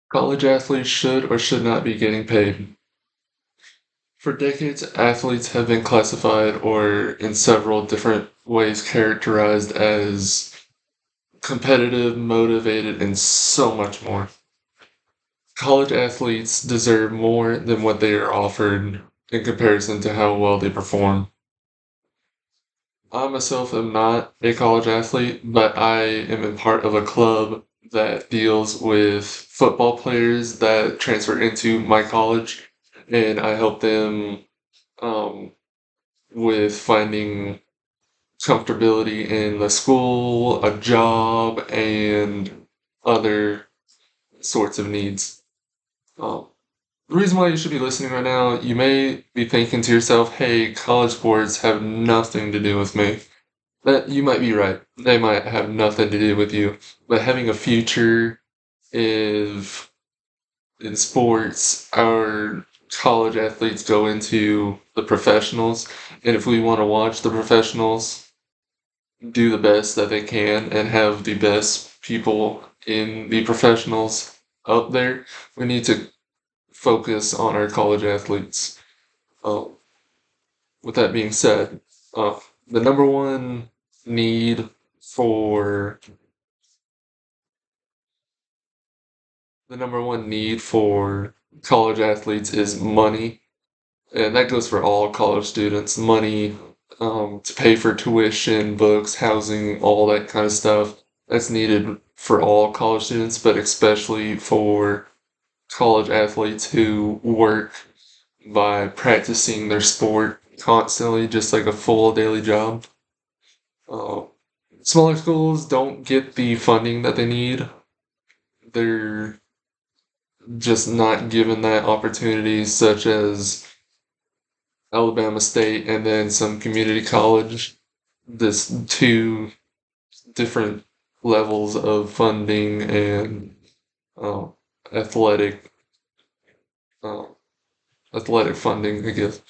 College athletes should or should not be getting paid. For decades, athletes have been classified or in several different ways characterized as competitive, motivated, and so much more. College athletes deserve more than what they are offered in comparison to how well they perform. I myself am not a college athlete, but I am a part of a club that deals with football players that transfer into my college, and I help them um, with finding comfortability in the school, a job, and other sorts of needs. Um, the reason why you should be listening right now, you may be thinking to yourself, hey, college sports have nothing to do with me. That you might be right. They might have nothing to do with you. But having a future if in sports, our college athletes go into the professionals. And if we want to watch the professionals do the best that they can and have the best people in the professionals up there, we need to focus on our college athletes. Uh, with that being said, uh, the number one need for the number one need for college athletes is money, and that goes for all college students. Money to pay for tuition, books, housing, all that kind of stuff. That's needed for all college students, but especially for college athletes who work by practicing their sport constantly, just like a full daily job. Uh, Smaller schools don't get the funding that they need. They're just not given that opportunity, such as Alabama State and then some community college. This two different levels of funding and uh, athletic uh, athletic funding, I guess.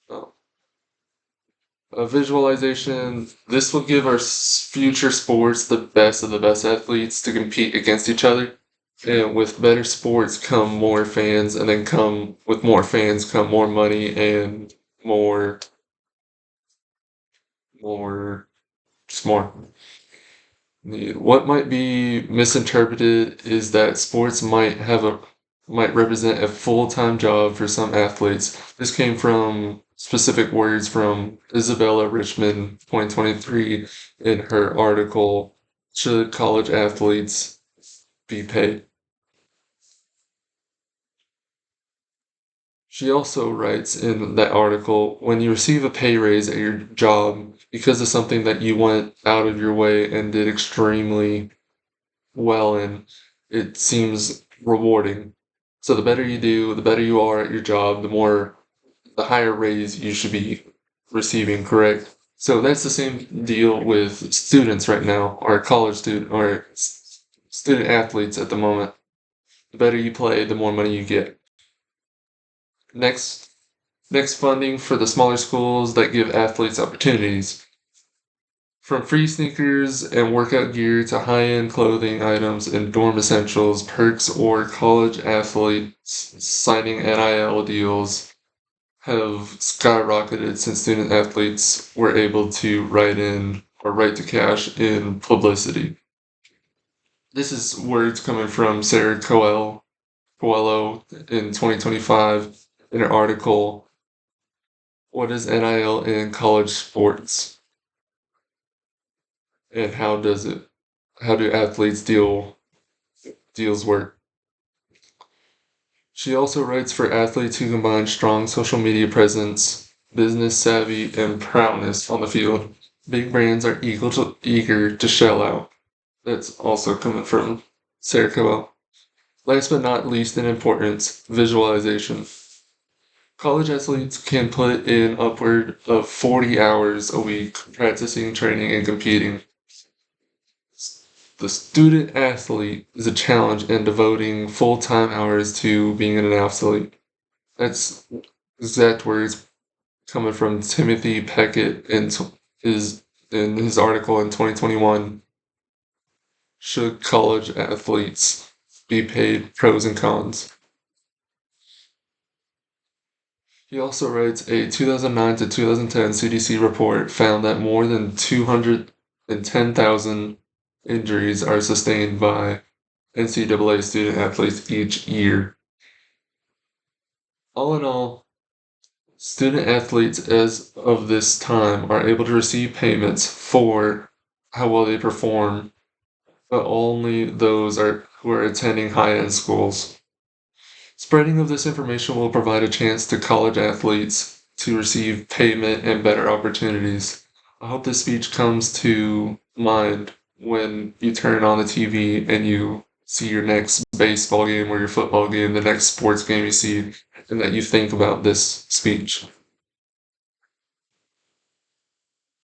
Uh, a visualization. This will give our future sports the best of the best athletes to compete against each other. And with better sports come more fans, and then come with more fans come more money and more, more, just more. What might be misinterpreted is that sports might represent a full-time job for some athletes. This came from specific words from Isabella Richmond, 2023, in her article, Should College Athletes Be Paid? She also writes in that article, when you receive a pay raise at your job because of something that you went out of your way and did extremely well in, it seems rewarding. So the better you do, the better you are at your job, the higher raise you should be receiving, correct? So that's the same deal with students right now, or college student, or student athletes at the moment. The better you play, the more money you get. Next, next funding for the smaller schools that give athletes opportunities. From free sneakers and workout gear to high-end clothing items and dorm essentials, perks, or college athletes signing NIL deals have skyrocketed since student athletes were able to write in or write to cash in publicity. This is words coming from Sarah Coelho in 2025 in an article, What is NIL in College Sports? And how do athletes deals work? She also writes for athletes who combine strong social media presence, business savvy, and prowess on the field. Big brands are eager to shell out. That's also coming from Sarah Coel. Last but not least in importance, visualization. College athletes can put in upward of 40 hours a week practicing, training, and competing. The student athlete is a challenge in devoting full-time hours to being an athlete. That's exact words coming from Timothy Peckett his in his article in 2021. Should college athletes be paid, pros and cons. He also writes a 2009 to 2010 CDC report found that more than 210,000 injuries are sustained by NCAA student athletes each year. All in all, student athletes as of this time are able to receive payments for how well they perform, but only those are who are attending high-end schools. Spreading of this information will provide a chance to college athletes to receive payment and better opportunities. I hope this speech comes to mind when you turn on the TV and you see your next baseball game or your football game, the next sports game you see, and that you think about this speech.